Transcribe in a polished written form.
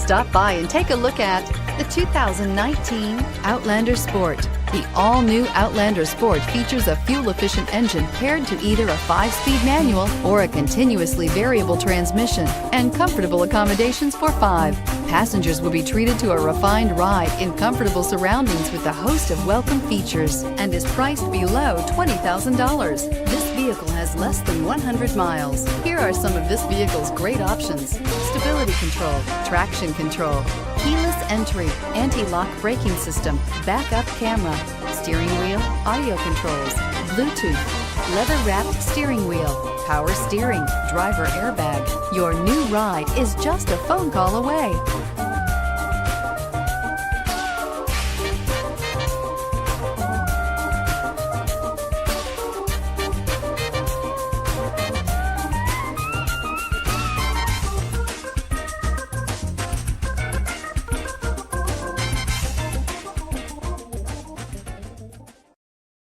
Stop by and take a look at the 2019 Outlander Sport. The all-new Outlander Sport features a fuel-efficient engine paired to either a 5-speed manual or a continuously variable transmission and comfortable accommodations for 5. Passengers will be treated to a refined ride in comfortable surroundings with a host of welcome features and is priced below $20,000. This vehicle has less than 100 miles. Here are some of this vehicle's great options: stability control, traction control, keyless entry, anti-lock braking system, backup camera, steering wheel audio controls, Bluetooth, leather-wrapped steering wheel, power steering, driver airbag. Your new ride is just a phone call away.